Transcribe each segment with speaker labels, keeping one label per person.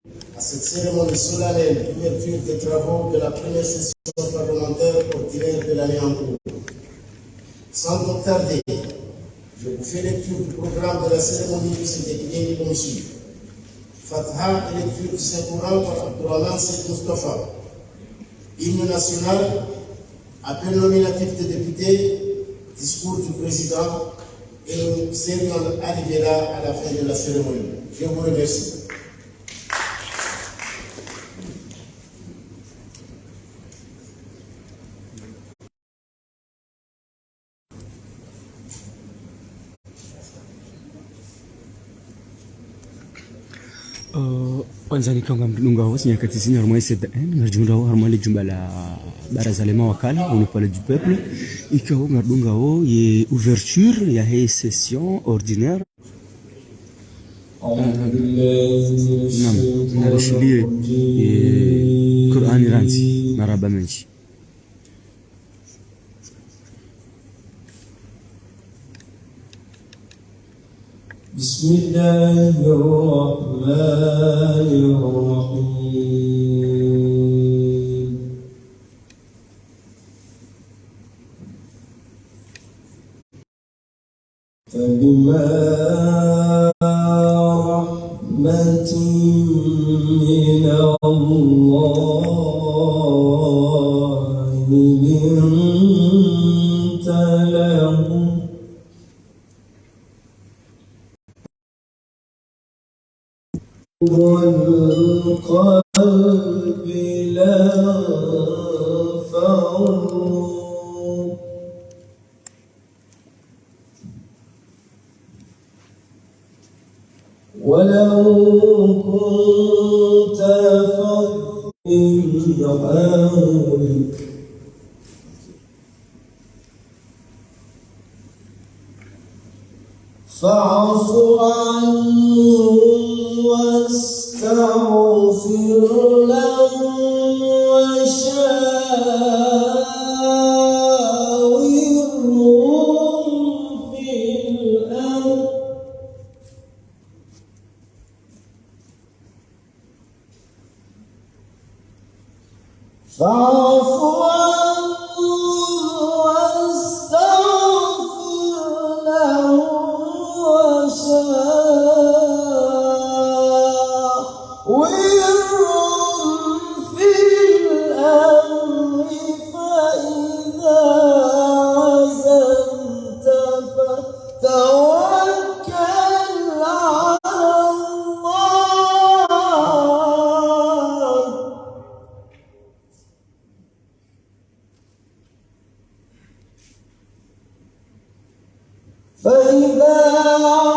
Speaker 1: À cette cérémonie solennelle d'ouverture des travaux de la première session parlementaire ordinaire de l'année en cours. Sans donc tarder, je vous fais lecture du programme de la cérémonie qui s'est déclinée comme suit. Fatiha et lecture du Saint-Coran par Abdurrahman Seyd Mustafa. Hymne national, appel nominatif des députés, discours du président et nous serions arrivés là à la fin de la cérémonie. Je vous remercie.
Speaker 2: Kwanza nikiwa mdunga hosi nyakati zini harmoni CDN ngarjunda ho harmoni jumba la baraza la mawakala au le palais du peuple ikiwa ngadunga ho ye ouverture ya hii session ordinaire na rishilie Qur'ani ranzi maraba menshi.
Speaker 3: بسم الله الرحمن الرحيم فبما رحمة من الله لنت لهم والقلب لانفضوا ولو كنت فظا حولك فاعف عنهم واستغفر لهم وشاورهم في الأمر فاعف فإذا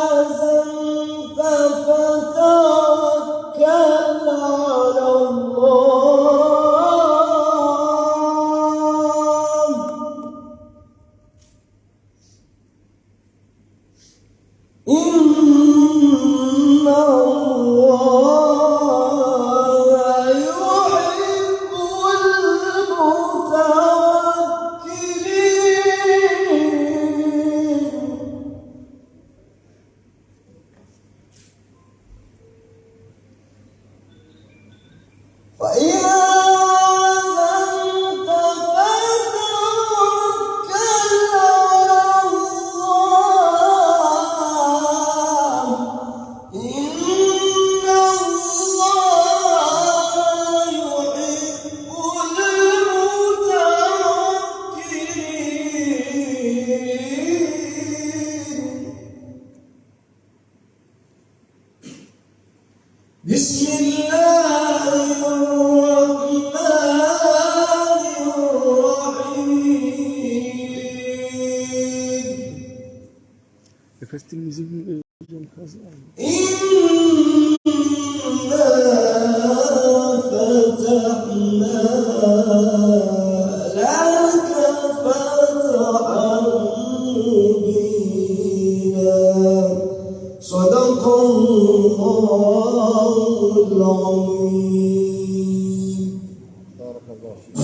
Speaker 3: عزمت فتوكل على الله إن الله يحب المتوكلين فإذا عزمت فتوكل على الله إن الله يحب المتوكلين. بسم الله الرحمن الرحيم إنا فتحنا لك فتحا مبينا صدق الله العظيم. بارك الله فيك.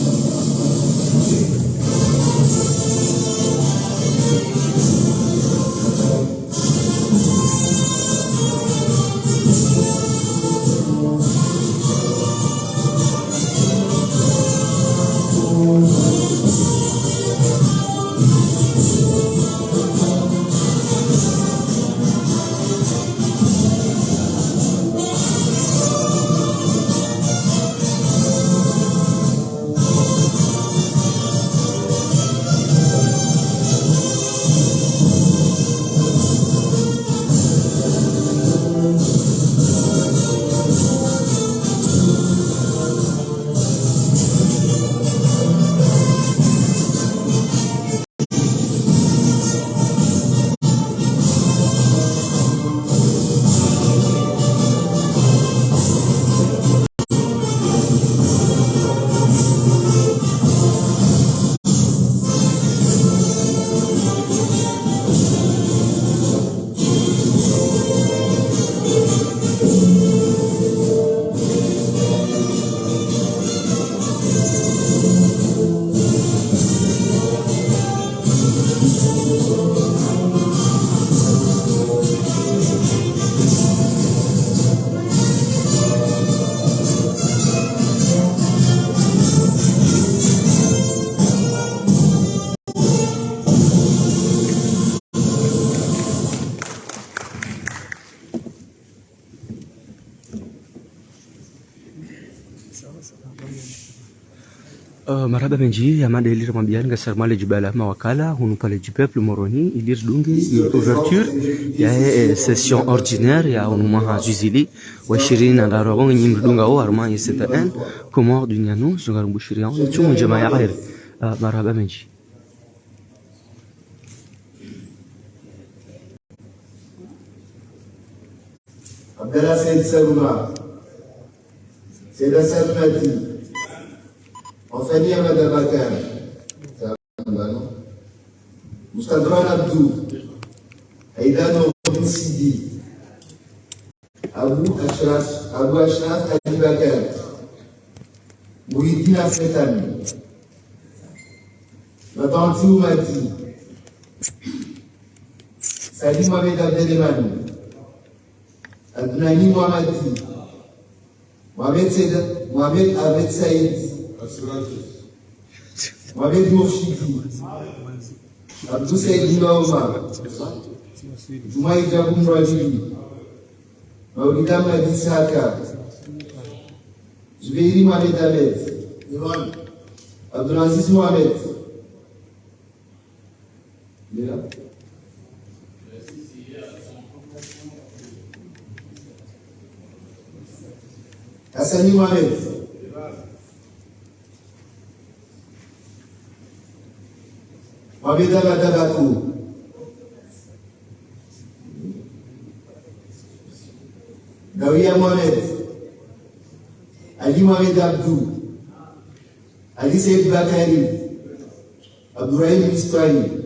Speaker 2: Marhaba benji ya mada ilir mabian gasar male jibala mawakala hunu pale du peuple moroni ilir dungi ouverture ya session ordinaire ya hunu maha juzili wa 20 na darabon nyim dunga o arma yeseta en komor dunyanu zongar mbushiriyan tumu jamaa ghair. Marhaba benji.
Speaker 1: Abdallah Said Sarouna, c'est la Salmati. On fait lire Madame Bakar. Moustadran Abdou, Aïdano Bin Sidi, Abou Ashraf Ali Bakar, Mouhidine Afetani, Matanti Oumati, Salim Mohamed Abdelemani, Abdoulaye Mohamadi, Mohamed Ahmed Saïd, Mohamed Mourchidi, Abdou Saïd Nilaouma, Joumaï Jaboum Rajili, Maoulida Madi Saka, Zubeyri Mohamed Ahmed, Abdelaziz Mohamed. Il est là? Hassani Mohamed. Mohamed Abadabakou. Dawiya Mohamed. Ali Mohamed Abdou. Ali Saïd Bakari. Abdourahim Ismail.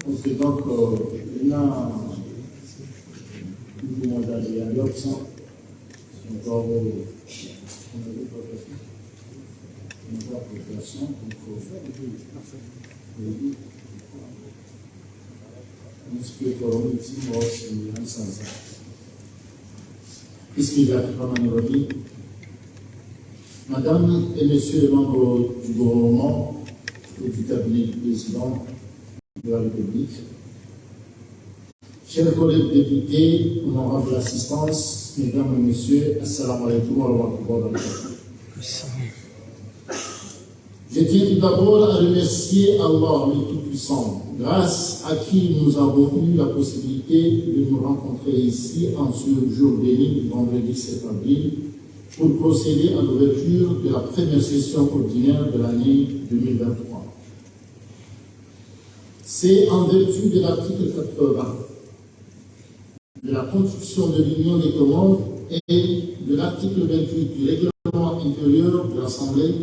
Speaker 4: Donc, il y a une modalité à l'option. Donc, Madame et Messieurs les membres du gouvernement et du cabinet du président de la République, chers collègues députés, honorable assistance, mesdames et messieurs, assalamu alaikum wa rahmatullahi wa barakatuh. Je tiens tout d'abord à remercier Allah, le Tout-Puissant, grâce à qui nous avons eu la possibilité de nous rencontrer ici en ce jour béni du vendredi 7 avril pour procéder à l'ouverture de la première session ordinaire de l'année 2023. C'est en vertu de l'article 80 de la Constitution de l'Union des Comores et de l'article 28 du règlement intérieur de l'Assemblée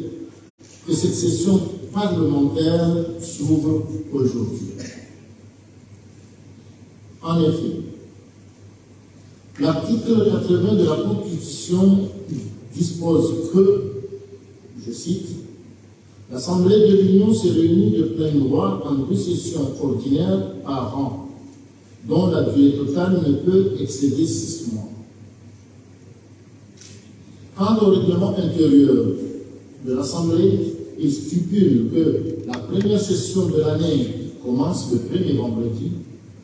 Speaker 4: que cette session parlementaire s'ouvre aujourd'hui. En effet, l'article 80 de la Constitution dispose que, je cite, l'Assemblée de l'Union se réunit de plein droit en 2 sessions ordinaires par an, dont la durée totale ne peut excéder 6 mois. Quant au règlement intérieur de l'Assemblée, il stipule que la première session de l'année commence le premier vendredi,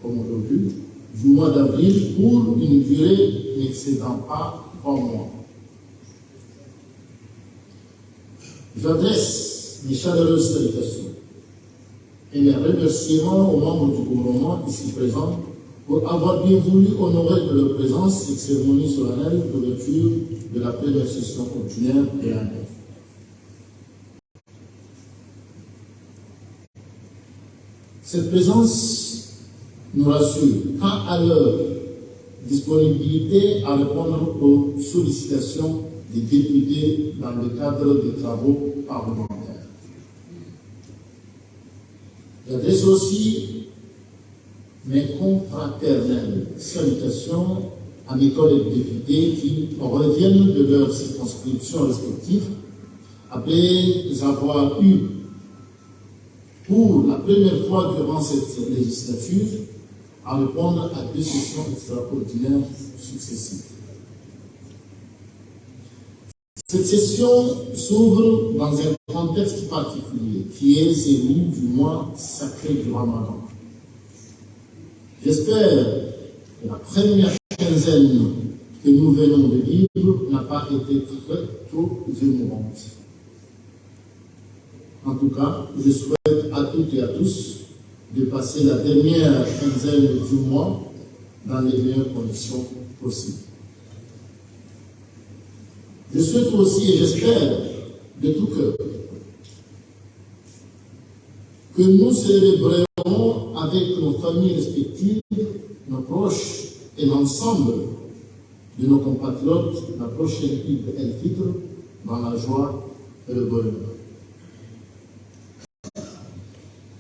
Speaker 4: comme aujourd'hui, du mois d'avril pour une durée n'excédant pas 3 mois. J'adresse mes chaleureuses salutations et mes remerciements aux membres du gouvernement ici présents pour avoir bien voulu honorer de leur présence cette cérémonie solennelle d'ouverture de la première session ordinaire de l'année. Cette présence nous rassure quant à leur disponibilité à répondre aux sollicitations des députés dans le cadre des travaux parlementaires. J'adresse aussi mes confraternelles salutations à mes collègues députés qui reviennent de leurs circonscriptions respectives après avoir eu pour la première fois durant cette législature à répondre à 2 sessions extraordinaires successives. Cette session s'ouvre dans un contexte particulier, qui est celui du mois sacré du Ramadan. J'espère que la première quinzaine que nous venons de vivre n'a pas été très trop émouvante. En tout cas, je souhaite à toutes et à tous de passer la dernière quinzaine du mois dans les meilleures conditions possibles. Je souhaite aussi et j'espère de tout cœur que nous célébrerons avec nos familles respectives, nos proches et l'ensemble de nos compatriotes la prochaine Eid el-Fitr dans la joie et le bonheur.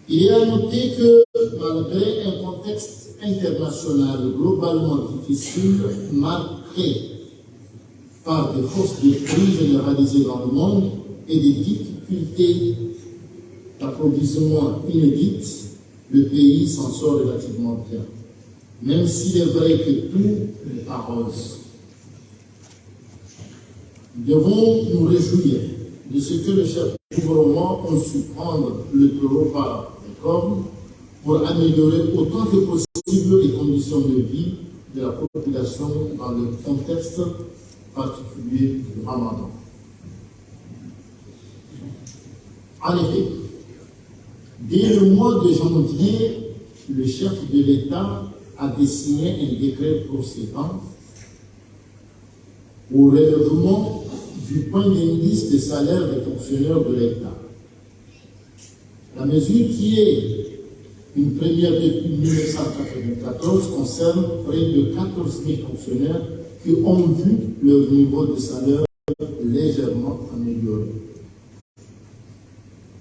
Speaker 4: Il est à noter que malgré un contexte international globalement difficile, marqué par des hausses de prix généralisées dans le monde et des difficultés d'approvisionnement inédites, le pays s'en sort relativement bien. Même s'il est vrai que tout n'est pas rose. Nous devons nous réjouir de ce que le chef du gouvernement a su prendre le taureau par les cornes pour améliorer autant que possible les conditions de vie de la population dans le contexte particulier du Ramadan. En effet, dès le mois de janvier, le chef de l'État a dessiné un décret procédant au relèvement du point d'indice des salaires des fonctionnaires de l'État. La mesure qui est une première depuis 1994 concerne près de 14 000 fonctionnaires qui ont vu leur niveau de salaire légèrement amélioré.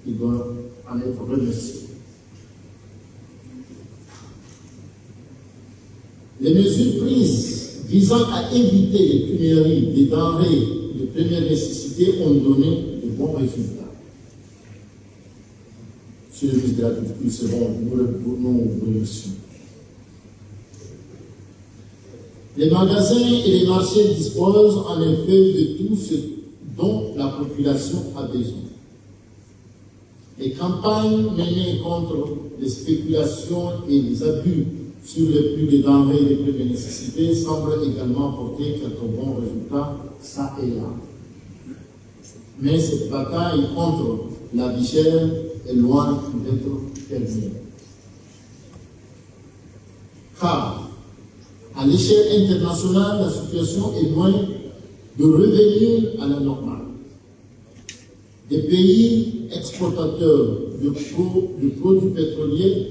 Speaker 4: Ils doivent en être remerciés. Les mesures prises visant à éviter les pénuries des denrées de première nécessité ont donné de bons résultats. Monsieur le ministre de l'Agriculture, c'est bon, nous remercions. Les magasins et les marchés disposent en effet de tout ce dont la population a besoin. Les campagnes menées contre les spéculations et les abus sur le prix des denrées de première nécessité semblent également porter quelques bons résultats, ça et là. Mais cette bataille contre la vie chère est loin d'être terminée. Car, à l'échelle internationale, la situation est loin de revenir à la normale. Des pays exportateurs de produits pétroliers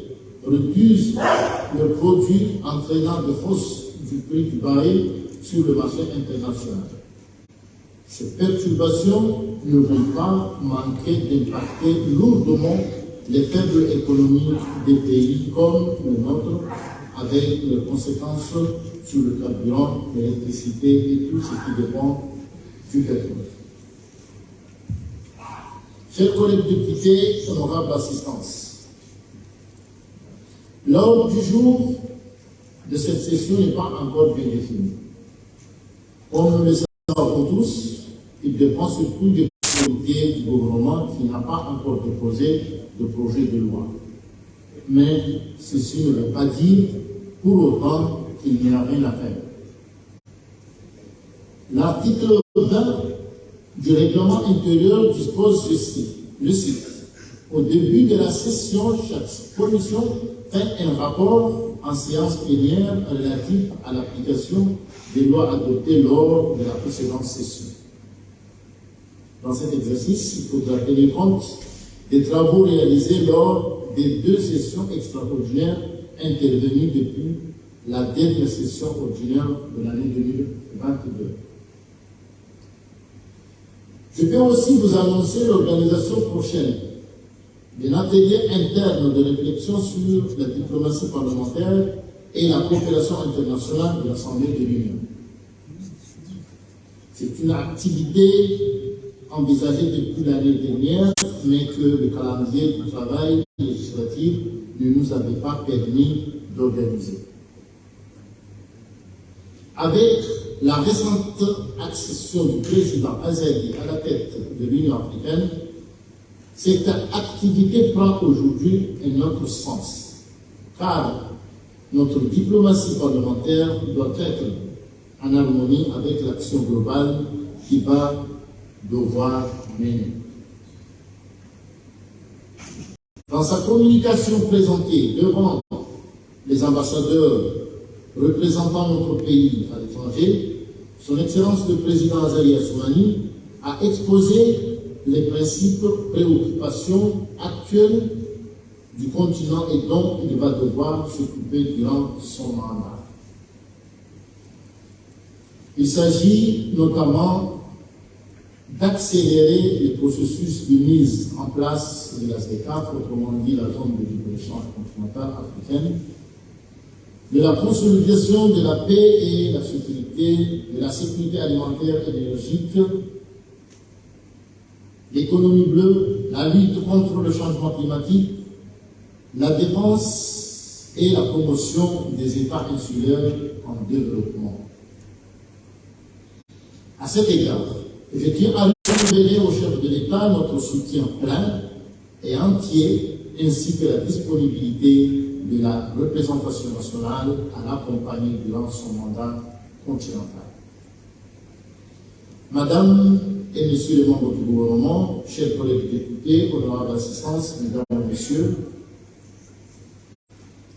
Speaker 4: réduisent leurs produits, entraînant de hausses du prix du baril sur le marché international. Ces perturbations ne vont pas manquer d'impacter lourdement les faibles économies des pays comme le nôtre, avec les conséquences sur le carburant, l'électricité et tout ce qui dépend du pétrole. Chers collègues députés, honorable assistance, l'ordre du jour de cette session n'est pas encore bien défini. Comme nous le savons tous, il dépend surtout des priorités du gouvernement qui n'a pas encore déposé de projet de loi. Mais ceci ne veut pas dire pour autant qu'il n'y a rien à faire. L'article 20 du règlement intérieur dispose ceci, je cite, au début de la session, chaque commission fait un rapport en séance plénière relatif à l'application des lois adoptées lors de la précédente session. Dans cet exercice, il faudra tenir compte des travaux réalisés lors des 2 sessions extraordinaires intervenues depuis la dernière session ordinaire de l'année 2022. Je peux aussi vous annoncer l'organisation prochaine d'un atelier interne de réflexion sur la diplomatie parlementaire et la coopération internationale de l'Assemblée de l'Union. C'est une activité envisagée depuis l'année dernière, mais que le calendrier du travail législatif ne nous avait pas permis d'organiser. Avec la récente accession du président Azali à la tête de l'Union africaine, cette activité prend aujourd'hui un autre sens, car notre diplomatie parlementaire doit être en harmonie avec l'action globale qui va devoir mener. Dans sa communication présentée devant les ambassadeurs représentant notre pays à l'étranger, son Excellence le Président Azali Assoumani a exposé les principes, préoccupations actuelles du continent et dont il va devoir s'occuper durant son mandat. Il s'agit notamment d'accélérer les processus de mise en place de la ZECAF, autrement dit la zone de libre-échange continentale africaine, de la consolidation de la paix et la sécurité, de la sécurité alimentaire et énergique, l'économie bleue, la lutte contre le changement climatique, la défense et la promotion des États insulaires en développement. À cet égard, je tiens à renouveler au chef de l'État notre soutien plein et entier, ainsi que la disponibilité de la représentation nationale à l'accompagner durant son mandat continental. Madame et Messieurs les membres du gouvernement, chers collègues députés, honorables assistance, mesdames et messieurs,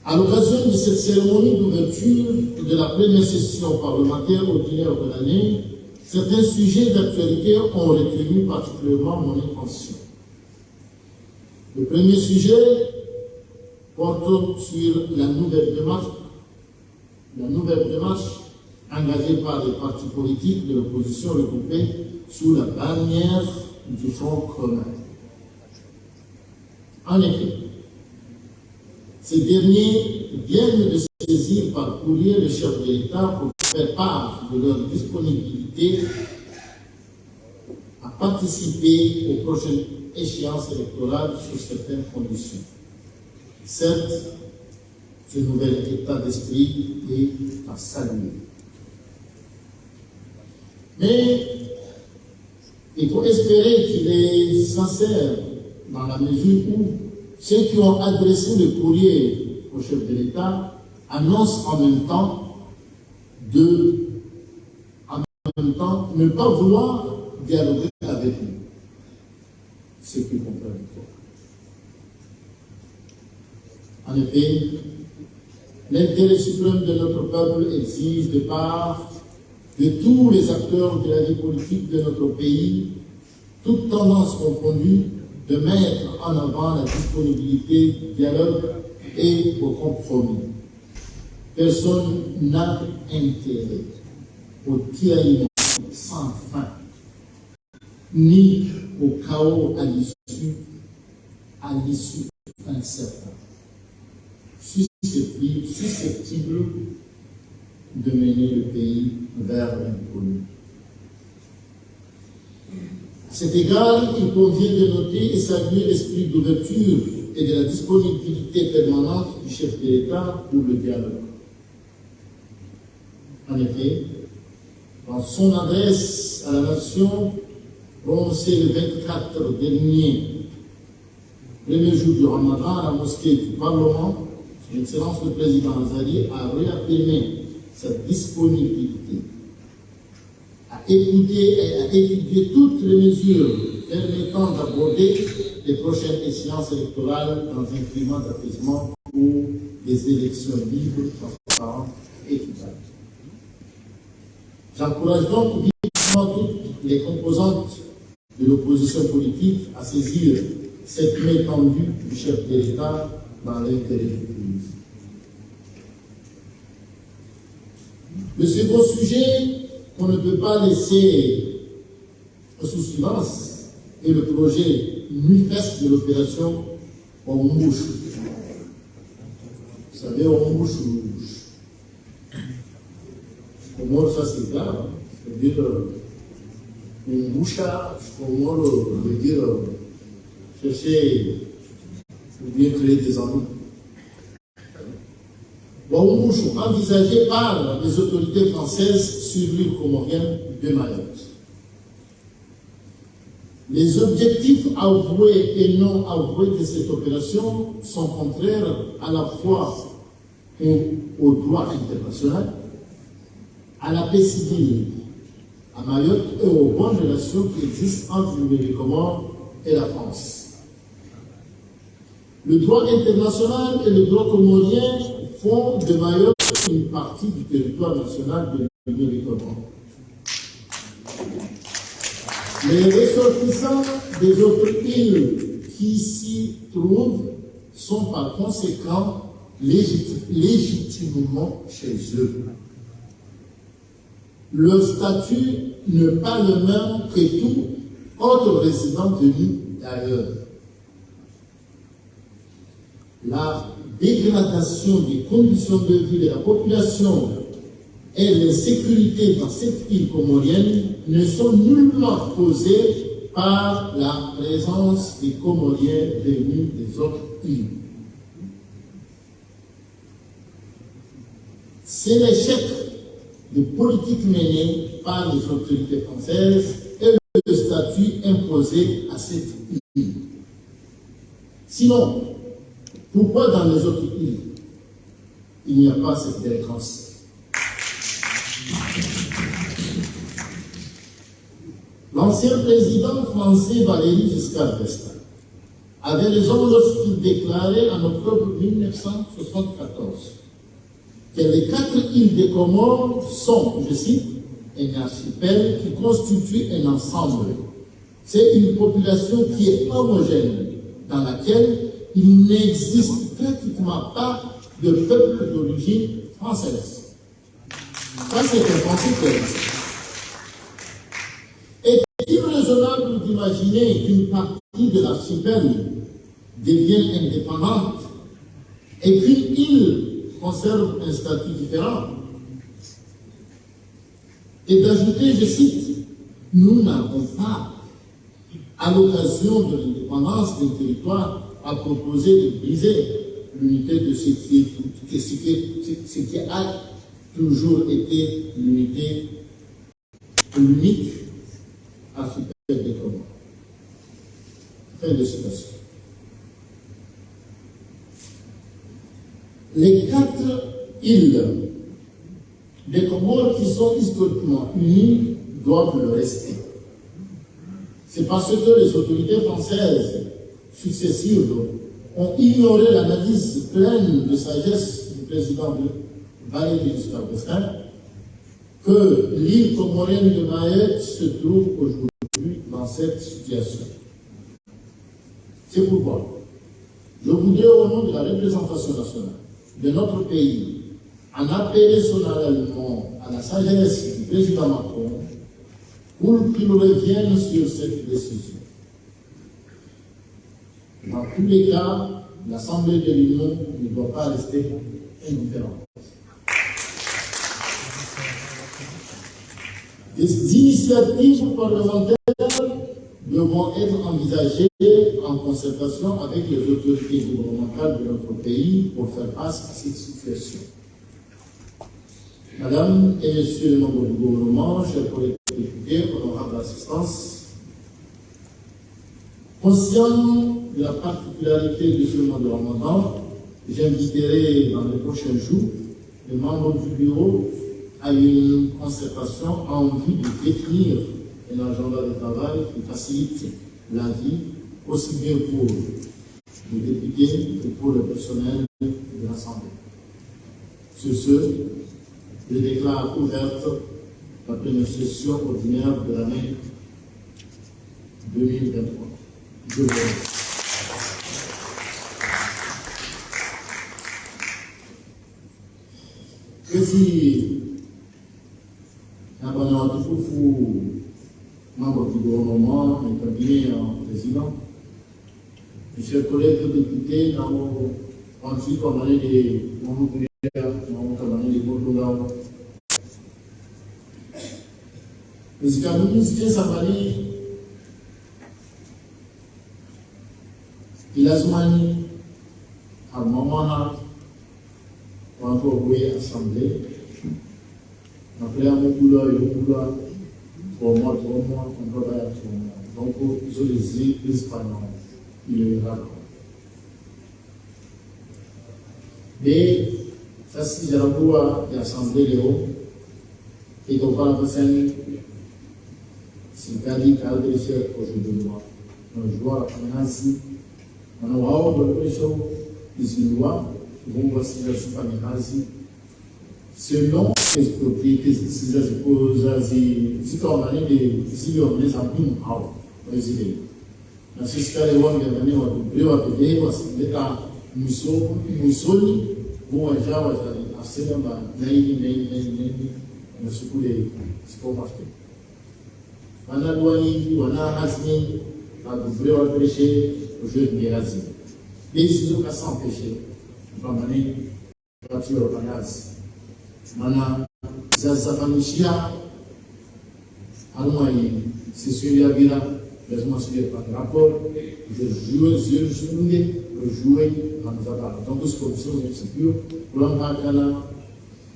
Speaker 4: à l'occasion de cette cérémonie d'ouverture de la première session parlementaire ordinaire de l'année, certains sujets d'actualité ont retenu particulièrement mon attention. Le premier sujet porte sur la nouvelle démarche engagée par les partis politiques de l'opposition regroupés sous la bannière du Front commun. En effet, ces derniers viennent de saisir par courrier le chef de l'État pour faire part de leur disponibilité à participer aux prochaines échéances électorales sous certaines conditions. Certes, ce nouvel état d'esprit est à saluer. Mais il faut espérer qu'il est sincère dans la mesure où ceux qui ont adressé le courrier au chef de l'État annoncent en même temps ne pas vouloir dialoguer avec nous. Ce qui est contradictoire. En effet, l'intérêt suprême de notre peuple exige de part de tous les acteurs de la vie politique de notre pays, toutes tendances confondues, de mettre en avant la disponibilité du dialogue et au compromis. Personne n'a intérêt au tiraillement sans fin, ni au chaos à l'issue incertaine, susceptible de mener le pays vers l'inconnu. À cet égard, il convient de noter et saluer l'esprit d'ouverture et de la disponibilité permanente du chef de l'État pour le dialogue. En effet, dans son adresse à la nation, prononcée le 24 dernier, premier jour du Ramadan, à la mosquée du Parlement, Son Excellence le Président Azali a réaffirmé sa disponibilité à écouter et à étudier toutes les mesures permettant d'aborder les prochaines échéances électorales dans un climat d'apaisement pour des élections libres, transparentes et équitables. J'encourage donc vivement toutes les composantes de l'opposition politique à saisir cette main tendue du chef de l'État dans l'intérêt du pays. Le second sujet qu'on ne peut pas laisser sous silence est le projet NUFES de l'opération Ombouche. Vous savez, Ombouche, comment ça c'est grave, c'est-à-dire une boucha, comment veut dire chercher ou bien créer des amis. Waoumouchou, envisagé par les autorités françaises sur l'île comorienne de Mayotte. Les objectifs avoués et non avoués de cette opération sont contraires à la fois au droit international, à la paix civile à Mayotte et aux bonnes relations qui existent entre les Comores et la France. Le droit international et le droit comorien font de Mayotte une partie du territoire national de l'Union des Comores. Les ressortissants des autres îles qui s'y trouvent sont par conséquent légitimement chez eux. Leur statut n'est pas le même que tout autre résident venu d'ailleurs. La dégradation des conditions de vie de la population et l'insécurité dans cette île comorienne ne sont nullement causées par la présence des Comoriens venus des autres îles. C'est l'échec de politique menée par les autorités françaises et le statut imposé à cette île. Sinon, pourquoi dans les autres îles, il n'y a pas cette délinquance? L'ancien président français Valéry Giscard d'Estaing avait raison lorsqu'il déclarait en octobre 1974 que les 4 îles des Comores sont, je cite, un archipel qui constitue un ensemble. C'est une population qui est homogène, dans laquelle il n'existe pratiquement pas de peuple d'origine française. Ça, c'est un principe. Est-il raisonnable d'imaginer qu'une partie de l'archipel devienne indépendante et qu'une île conserve un statut différent? Et d'ajouter, je cite, nous n'avons pas, à l'occasion de l'indépendance d'un territoire, à proposer de briser l'unité de ce qui a toujours été l'unité, l'unique archipel des Comores. Fin de citation. Les 4 îles des Comores qui sont historiquement unies doivent le rester. C'est parce que les autorités françaises successives ont ignoré l'analyse pleine de sagesse du président Valéry Giscard d'Estaing que l'île comorienne de Mayotte se trouve aujourd'hui dans cette situation. C'est pourquoi je voudrais, au nom de la représentation nationale de notre pays, en appeler solennellement à la sagesse du président Macron pour qu'il revienne sur cette décision. Dans tous les cas, l'Assemblée de l'Union ne doit pas rester indifférente. Des initiatives parlementaires devront être envisagées en concertation avec les autorités gouvernementales de notre pays pour faire face à cette situation. Madame et Messieurs les membres du gouvernement, chers collègues députés, honorable assistance, conscient de la particularité de ce mois de Ramadan, j'inviterai dans les prochains jours les membres du bureau à une concertation en vue de définir un agenda de travail qui facilite la vie, aussi bien pour les députés que pour le personnel de l'Assemblée. Sur ce, je déclare ouverte la première session ordinaire de l'année 2023. Je vous remercie. Merci. Membre du gouvernement, un cabinet en président, mes chers collègues députés, dans mon ensuite comme année de mon de Bordeaux. Les économistes Sabali, Ilazmani, Armamana, encore oui assemblée. Après, mon boulot, pour moi, on doit être donc, ils ont les Espagnols, il est là. Et ça, si j'ai la voix d'assemblée, et donc, on va passer, c'est le cas de l'échec aujourd'hui. On joue à la Nancy, on a un peu de choses, ils ont vont voici la Nancy. Selon les propriétés, si je suppose, si on a des si on les a mis en résidé. La société de l'homme est venue à Dubré, à Pédé, à Sénéca, Moussoli, bon, à Java, à Sénéma, Naïni, le secours des supermarchés. On a douani, on a Hasni, à Dubré, à Péché, au jeu de Gérazi. Mais ils ont qu'à s'empêcher, on va mener la voiture au Panaz. Mana zazafanishia almai c'est celui-là vira laisse-moi suivre par rapport je jouer dans nos appareils donc ce qu'on fait c'est sûr pour l'enquête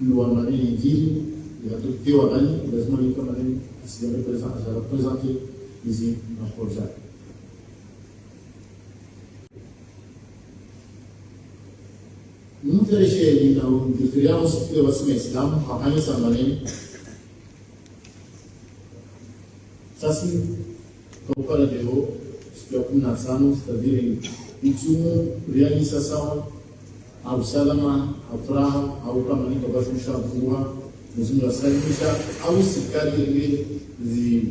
Speaker 4: l'ouanane ville il y a tout théorie laisse-moi lui comme aller si on représenter ici dans le projet. Nous faisons chez nous, nous faisons ce que vous avez Islam, à Paris Saint-Mané. Ça, c'est comme par le déo, ce que nous avons, c'est-à-dire une réalisation, à Salama, à Praha, à Oukamani, à Bajoucha, à Boua, nous avons la Saïmisha, à Ousikari, les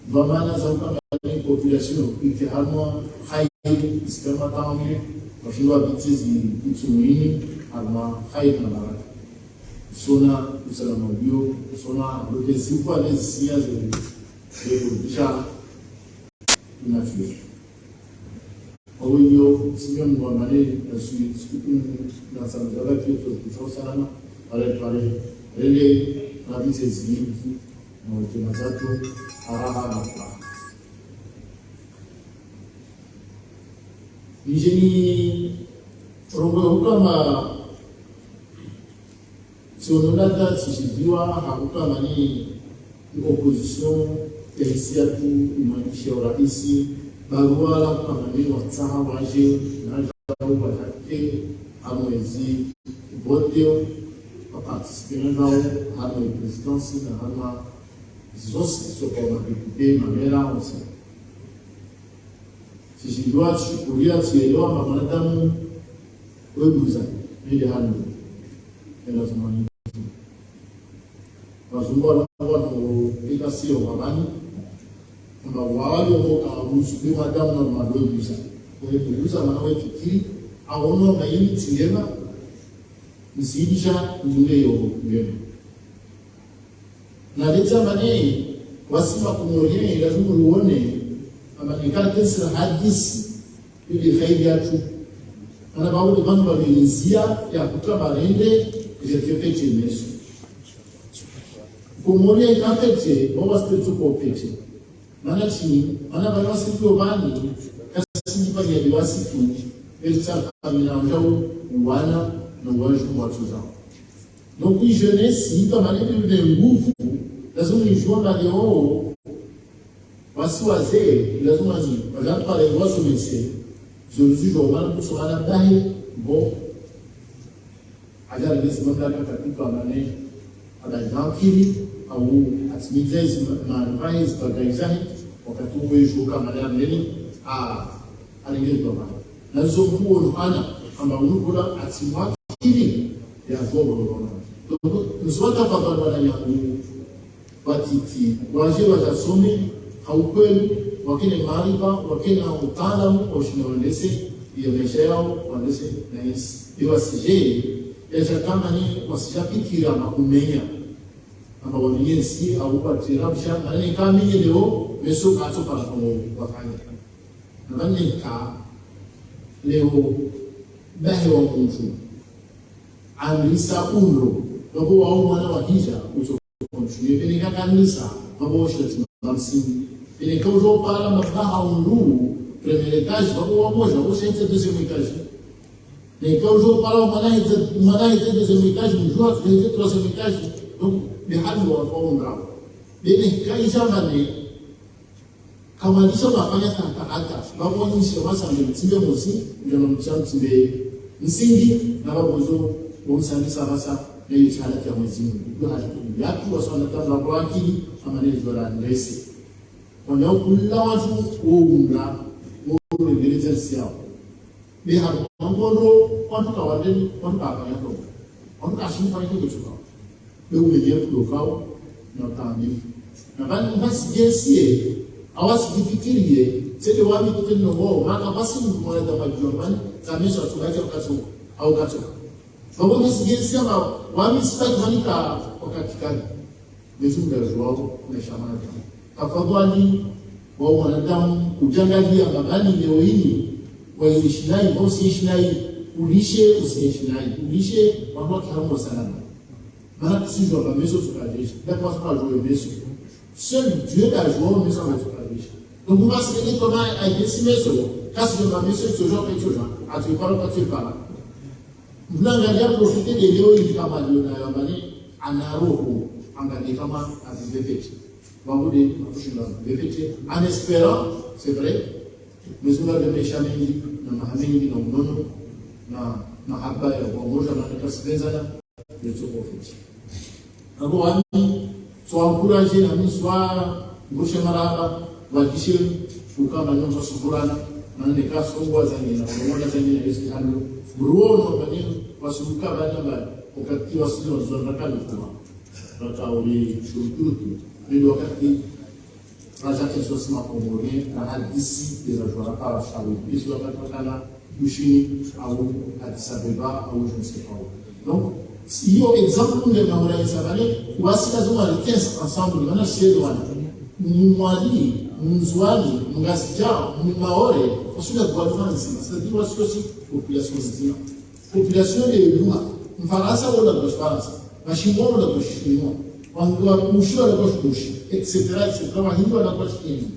Speaker 4: Vamana, à la population, qui est vraiment high, extrêmement Washindwa bitizi mtumaini ama haina baraka sona usalama bio sona lote zipo alisia zile inafikia kwa hiyo sio mwamani na sanadala kwa salama pale na bitizi na utenazatu araha na Nijini kama siononata sishijiwa hakukama ni opposition telisia tu imanisha urahisi barua la kama ni wataha waje na jawu watake amwezi boteo participer nao hano presidency na hano zosi sokoma député mamera aussi. Si je dois chukulia sielewa mwanadamu webuza ile hali ila zamani wazungu wao ika sio mabani kama wale wao kuhusu mwanadamu na madoguza kwa hiyo kuuza manawe fikiri aono na yini tilema msidisha ndio yeye na leta mane wasima kumwonyesha lazima uone ama nikate sira hadisi ili khairi yatu ana baadhi bantu babinzia ya kutoa barende kujitetea Yesu kumwone kapete baba stetu kwa pete maana chini ana bawasi kwa bani kasi pa ya bawasi tu esa kamina njoo wana na waju watu zao donc une jeunesse kama ile nguvu lazima ijue na leo wasi wazee lazima ni wajana pale wazo mese zoezi jomana kusomana dahi bo ajali hizi mamlaka katika maneno anajakili au atimize maandishi tutakaizani wakati wewe kama nani alingezwa bana nazo kuona ana kama unukula atimwakili ya zogo mswata papa ya watiti waje watasome haukweli wakine maarifa wakine utaalamu washinawandese iyo maisha yao wandese na Yesu iwasije ya kama ni wasijapikira makumenya ama wanyesi au patirabsha na ni kama ni leo meso kato para kwa wakanya na ni ka leo bahe wa mtu anisa unro babo wao mwana wa hija uso konshie ni kanisa babo shati mamsini ele causou para matar um lu primeiro etage babo wa moja o centro deuxième étage Mais quand je parle, on a été deuxième étage, une joie, j'ai été troisième étage, donc, les halles vont pas en grave. Mais quand ils ont amené, quand on dit ça, on va pas y être à attaque. Bah, on y sera, ça me dit, mais aussi, je me tiens, tu vais, Nsingi, n'a pas besoin, on s'en dit ça va ça, mais il y a la kermésine. Il y a tout à son état de la voie qui, à manière de la laisser. On est au bout de la joue, au bout de la, au bout de l'exercice. Mais en gros, on peut avoir des, on peut avoir des, on peut avoir des choses. Mais où est-ce que le cas, on entend bien. Mais on va se dire si, on va se difficulter, c'est de voir que nous avons, on va passer nous pour aller dans la Germanie, ça met sur la carte au gâteau. Donc on va se dire si, on va se faire manier au Katikani. Mais nous devons jouer, on est chamans. Kafagwani, on a damu, ujangalia, magani, leoini, waishi naye au siishi naye, ulishe usiishi naye, ulishe mambo kihamu salama. Maana si je vois maison sur la riche, d'accord pas jouer maison. Seul Dieu a joué maison sur la riche. Donc on va se dire comment a été si maison, quand je vois maison ce genre quelque chose, à tu parles pas tu parles. Nous allons profiter de Léo il kama Léo na yamani anaroho angalia kama azivete. Vamos de vete en espérant, c'est vrai, mais on a de méchants na mahamini na unono na habaya wa moja na kasbezana de ce prophète. Alors, soit encouragé, soit gauche maraba, va dire, ou quand on a son courant, on a des cas comme voisins, on a des amis, on a des amis, Bruno, on va se boucler à la au cas qui va se dire, on a le courant. Donc, on est sur tout, mais le cas qui, la jacquette soit si ma pour mourir, la d'ici, des agents à la charlie, et sur la Katana, Yushini, à où, à Dissabeba, à où je ne sais pas où. Donc, si yo exemple de maura isabale wasi lazima alitense ensemble maana shedo wana mwali mzwali mngasija mmaore kusudi kwa advance c'est-à-dire wasi population zima population de luma mfarasa wala kwa faransa mashimo wala kwa shimo wangwa mushwa wala kwa mushi etc kama hiyo wala kwa shimo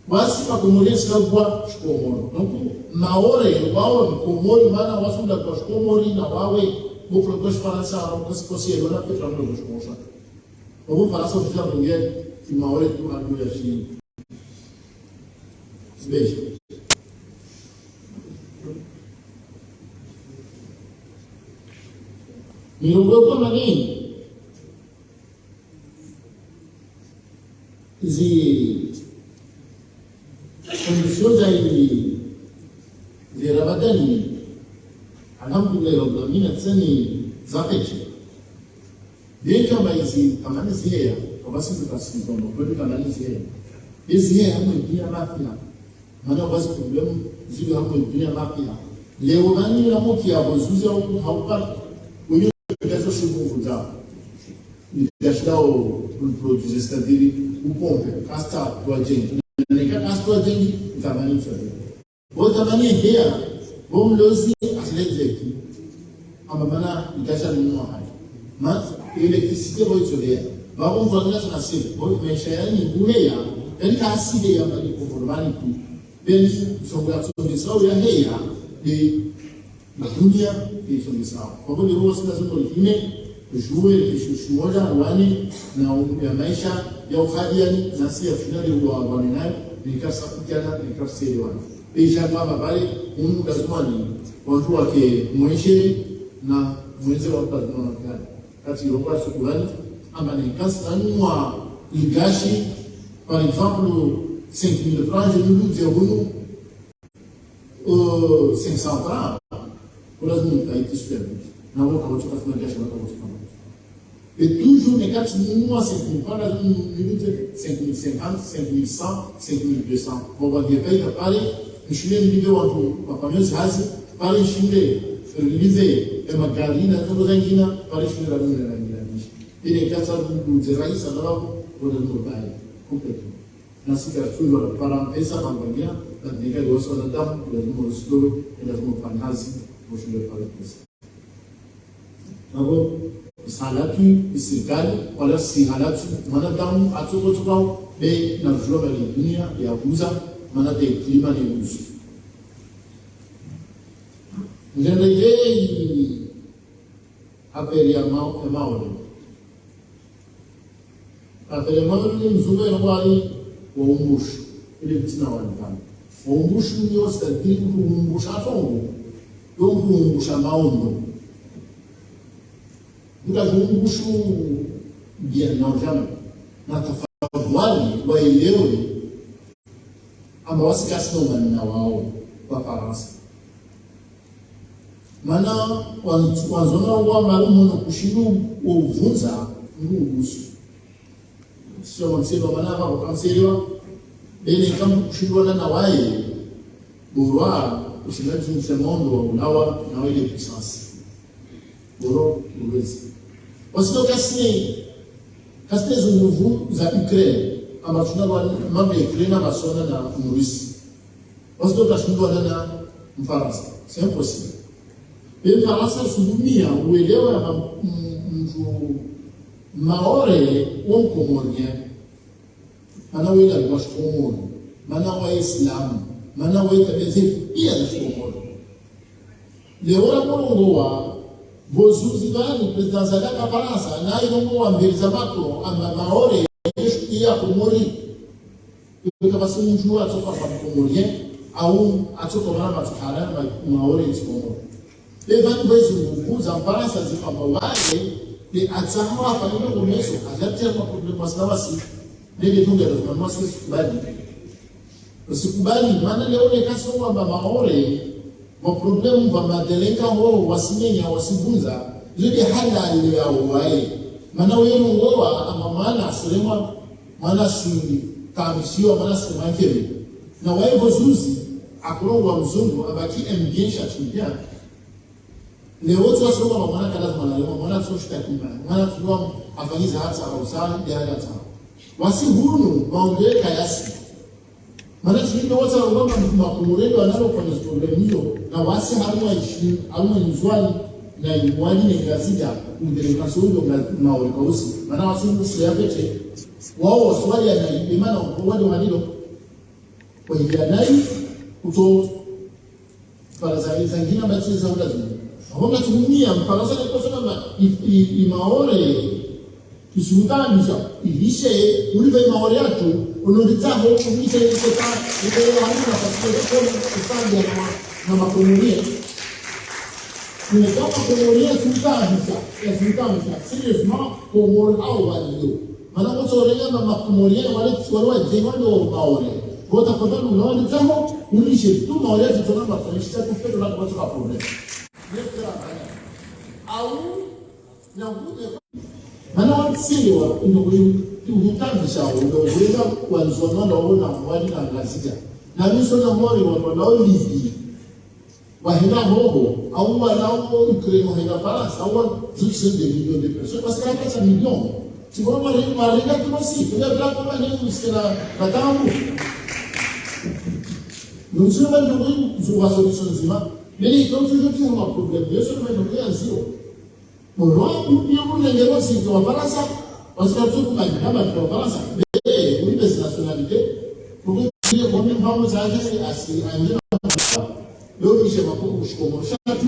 Speaker 4: wasi pa komolia sikabwa shikomo donc maore wao komori maana wasu la kwa shikomo na wawe vou propor faransa ao que se fosse agora que trabalho nos moça ou vou falar sobre a mulher que uma hora que uma mulher assim beijo e o meu também de condições aí de Ramadani. Alhamdulillah Rabbil Alamin tsani zakace dai kama yisi kamar ziya ko basu da kasu ko ko kamar ziya ziya mun biya lafiya mana basu problem ziya mun biya lafiya lewo bani na mu kiya bo zuza ko hauka ko yi da so shi ko da ni da shao pour produire c'est-à-dire ou pompe casta do agente ne ka casta do agente tamani sabe bo tamani hiya bom lozi aslezeki amamana ikasha nunua hai ma electricité boy solaire ba on va là sur la cible boy mais cher ni bouleya elle a asile ya bali pour mani tu ben son garçon de ça ya heya de la dunia et son ça kwa hiyo roho sasa ndio ingine jouer les shuhuda wani na ya maisha ya ufadiani na si ya finali wa waninayo ni kasa kujana ni kasa wani Deja baba bale lazima ni watu wake mwishe na mwenze wa kazi na kati ya shukrani ama ni kazi mwa igashi par exemple 5000 francs je nous dis vous 500 francs pour la zone a été super na wao kwa watu kafanya biashara kwa watu et toujours les 4 mois 5000 francs la zone nous dit 5050 5100 5200 on va dire paye pale Mshule nilivyo watu wafanyakazi hazi pale shule release ya magari na mambo zingine pale shule la dunia na ngilanisha ile kasa ndio rais sallallahu kwa ndio bali completo na sika shule para pesa bangia na dinga yoso na damu lazima usitoe lazima ufanye kazi kwa shule pale pesa hapo salatu isikali wala si halatu mwanadamu atokotoka bei na global dunia ya kuuza manate klima ni uzu Ngendegei apeli ya maoni. Apeli ya maoni mzungu ya wali wa umbushu. Ile mtina wanipani. Wa umbushu ni osta dili umbusha atongo. Yongu umbusha maondo. Muda umbushu bia na ujame. Na tafadhali waelewe amba wasikasi na wao wa Faransa. Mana wanzona wa malumu na kushindu uvunza ngugusu. Sio msema mana hapa kanseriwa bene kama kushindwa na wae borwa usimaji msemondo unawa na ile puissance. Boro uwezi. Wasito kasne zunguvu za Ukraine ama tunaba mambo ya Ukraine basona na Urusi. Wasito kashindwa na Mfaransa. C'est impossible. E Faransa sudumia uelewa mtu maore wonkomorien mana wela washkomori mana wa Islam mana wa tabeze pia na shkomori leora morongo wa bozuzi bani president Sadaka Faransa na ilongo wa mbeliza Macron ama maore ya komori kwa sababu mtu atoka kwa komorien au atoka na matuhara maore shkomori. Les vannes vous en parlent, ça dit comme les atsaha hapa ndio kumeso ajatia kwa problem wasawasi ndio tunge lazima sikubali usikubali maana leo ni kaso kwamba maore wa problem wa madeleka wao wasinyenya wasivunza zidi halali yao wai maana wewe ngoa ama maana asema maana si tamsio maana sema kile na wao bozuzi akulongwa mzungu abaki mbiensha tumbia leo watu wasoma mwana lazima na leo mwana tushika kima mwana tuwa afanyiza hata ausali ya hata wasihunu waongee kiasi maana sio wote wanaomba makumurendo wanalofanya problem hiyo na wasi halima ishi halima nzwani na imwani ni gazida ndio kasoro na maokozi maana wasungu siapete wao waswali na imana wale wanilo kwa hiyo nai kuto para zingine basi za ulazima Honga tumia Mfaransa ni kwa sababu imaore kisumutanisha ilishe ulive maore yatu unolitaho ulishe kota ndio hamna kwa kufanya na makomunia tunataka komunia sultanisha seriously komor au walio maana watu wale makomunia wale jengano maore kwa tafadhali unolitaho ulishe tu maore yatu tunataka kufanya kufanya na kwa problem au na mana wansiwa ndugutangisha nduguweza kuanzwa na ona wali na ngazija na miso na mori wa olivi wahenda hoho au wanao Ukraine wahenda Faransa au zishe de millions de personnes parce que hapa ça millions tu vois marenga tumosi ndio kama ni msikana katamu nous sommes dans une solution zima mais ils ont toujours un problème bien sûr mais nous rien zéro bon là on est là aussi dans Faransa parce que tout le monde kama dans Faransa mais oui des nationalités pour dire bon même vamos à agir assim ainda leo ni chama kwa kushikoma shatu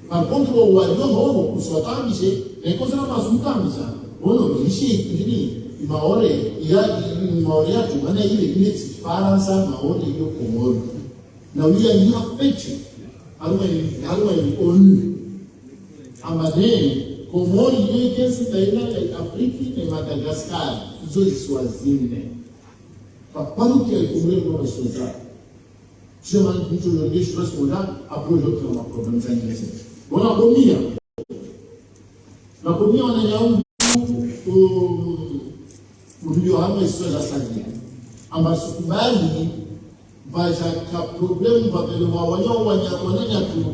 Speaker 4: par contre wao ndio kuswatamisha na kosa na mazungumzo bono ishi nini maore ya maore ya tumana ile Faransa maore hiyo komoro na wia ni hapechi aluma onu amane komori yake sitaina ya Afrika na Madagascar hizo Swazini papa que komori kwa soza chama mtu yeye stress kwa approche kwa problem zangu bona komia na komia wananyao ndio hapa historia za sadia ambazo kubali baza ka problem babelo wanyao wanyanya tu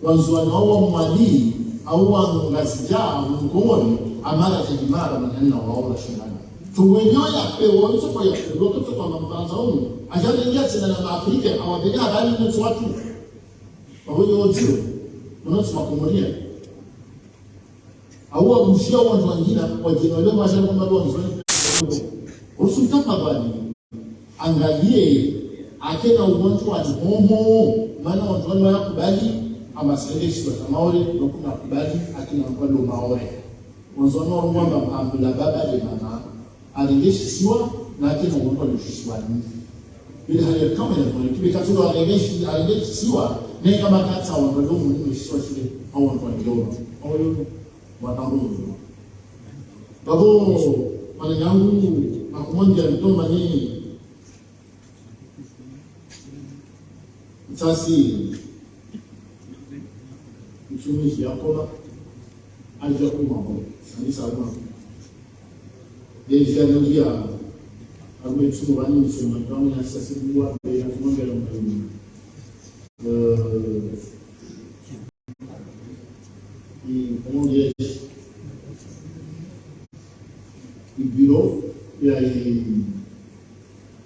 Speaker 4: wanzwa nao mwali au wangazija ngoni amara tejimara maneno wao shindana tuwenyoya pewa mtu kwa yapo kwa mambaza huko ajana ingia tena na Afrika awabega habari ni watu wao wote wanasema kumoria au wabushia watu wengine wajina leo mashaka kama wao usitaka bali angalie akena ugonjwa wa homo maana watu wanakubali ama seleshi wa maore no kuna kubali akina mpando maore mwanzo no mwamba ambula baba de mama aligeshi siwa na akina mpando shishwa ni bila hali kama ile kibi katulu aligeshi siwa ne kama kata wa ndo mu shishwa shule au ndo watambu babo mana yangu akumonja mtomba ni sasi mtumishi Yakoba alijakuwa hapo kanisa la Yesu anaambia ametumwa bani msoma kama na sasa kwa ya kumwambia comment il bureau et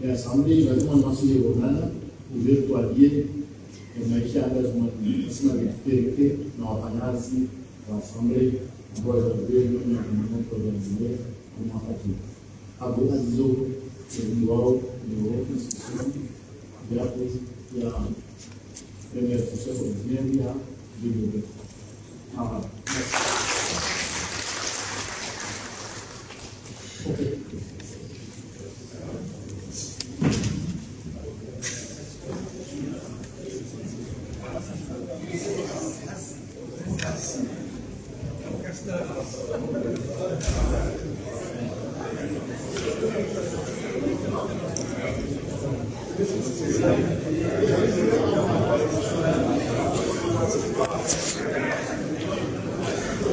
Speaker 4: l'assemblée, il va commencer les romans, ouvrir toi bien, et maisha lazima lazima vipeleke na wafanyakazi wa assemblée ambao watakuwa na mambo ya nje kwa wakati hapo hizo ni wao ni wao ya premier professeur ordinaire ya bibliothèque.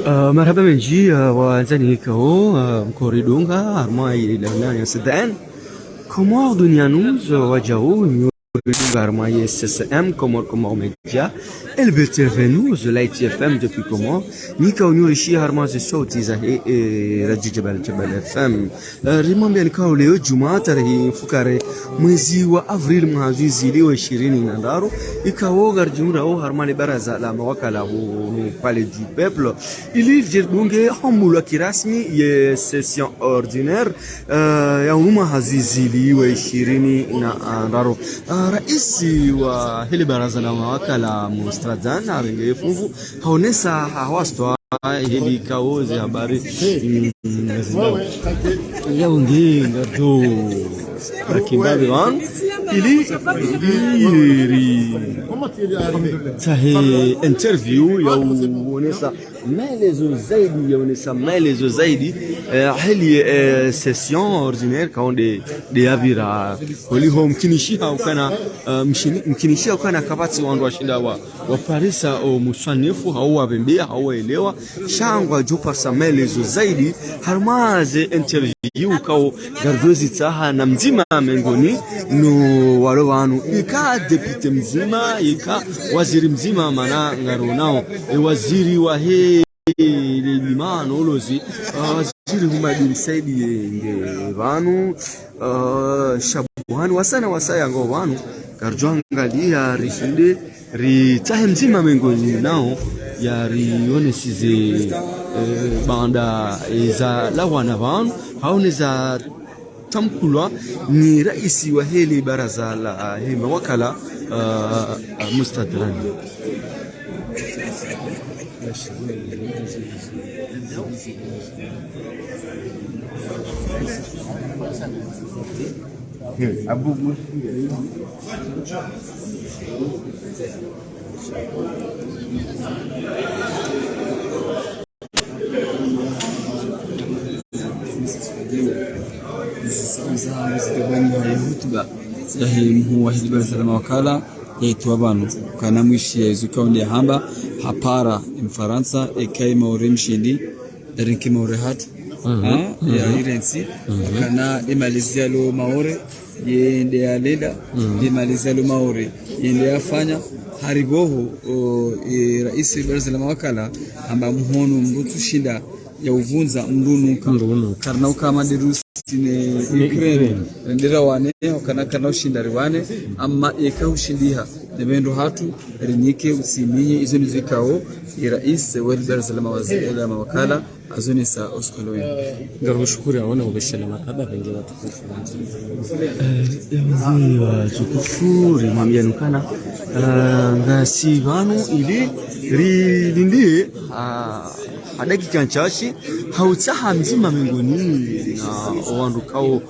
Speaker 2: مرحبا من جي وانزاني كو كوريدونغا ارماي لهنا يسدان كومور دنيانوز وجاو Armaï SSM, Comor Média, Elbert Venus, Light FM depuis comment, Nika Unishi Armaz Sotiza et Radio Jabal FM. Rimambia Kao leo Jumaa tarehe Fukare mwezi wa Avril mwezi leo 20 na ndaro ikawo garjumra au harmani baraza la mawakala au palais du peuple ili jirbunge hamula kirasmi ya session ordinaire ya umma hazizili wa 20 na ndaro raisi wa hili baraza la mawakala Mustradan arenge fungu haonesa hawastwa hili kaoze habari ya ungenga do rakimbabe wan ili tahe interview ya uonesa maelezo zaidi hili session ordinaire kaonde de avira holiho mkinishia ukana kabati wandu washinda wa Parisa o musanifu hawa bembea hawa elewa shangwa jupa sa maelezo zaidi harmaze interview kao gardozi taha na mzima mengoni no walo wanu ika deputy mzima ika waziri mzima mana ngaronao waziri wa limano ulozi waziri Humadi Saidi nge vanu shabuhani wasaya ngo vanu karjwangalia rishinde ritahe mzima mengoni nao ya rionesize banda za lawana vanu haoneza tamkulwa ni raisi wa hili baraza la hima wakala Mustadran. Abu hutuba yahi huwa hili baraza la mawakala yaitwa banu kana mwishi zukaunde hamba hapara mfaransa ekai maure mshindi rinki maure hat ya irensi kana imalizia lo maore yende ya leda imalizia lo maore yende yafanya hariboho raisi baraza la mawakala amba muhono mbutu shinda ya uvunza mrunuka karna ukama dirusi ne Ukraine ndira wane kana ushinda riwane amma eka ushindiha
Speaker 5: nebendo hatu rinyike usiminye izo nizikao rais wa baraza la mawaziri la mawakala azoni sa oskolowe
Speaker 2: ngaro shukuri aona ubeshana marhaba bengi watukufu yazi watukufu rimamyanukana ngasi vanu ili rilindi adakika nchashi hautsaha mzima mingoni na wandukao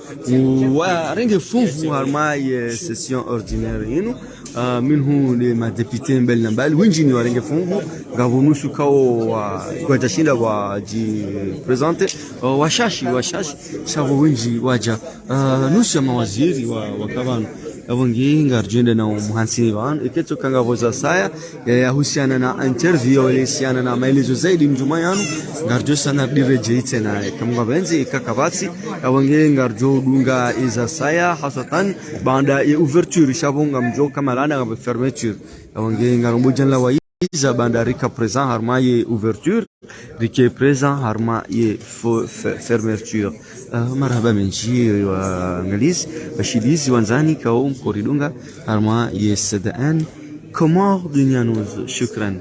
Speaker 2: warenge funvu harmaye session ordinaire yenu minhu le madepite mbele na mbali winjini warenge funvu gavunusu kao kwa tashinda waji presente washashi shavo winji waja nusu ya mawaziri wa kabanu avongi ngarjende na muhansi van iketo kanga voza saya ya husiana na interview ilisiana na maelezo zaidi mjuma yanu ngarjo sana direje tena kama benzi ikakabatsi avongi ngarjo dunga iza saya hasatan banda ya ouverture shavonga mjo kama lana ga fermeture avongi ngarombo janla wa iza banda rika présent harmaye ouverture rike présent harmaye fermeture marhaba menji wa ngaliz bashilizi wanzani kao mkoridunga harma yesadan komor dunyanuz shukran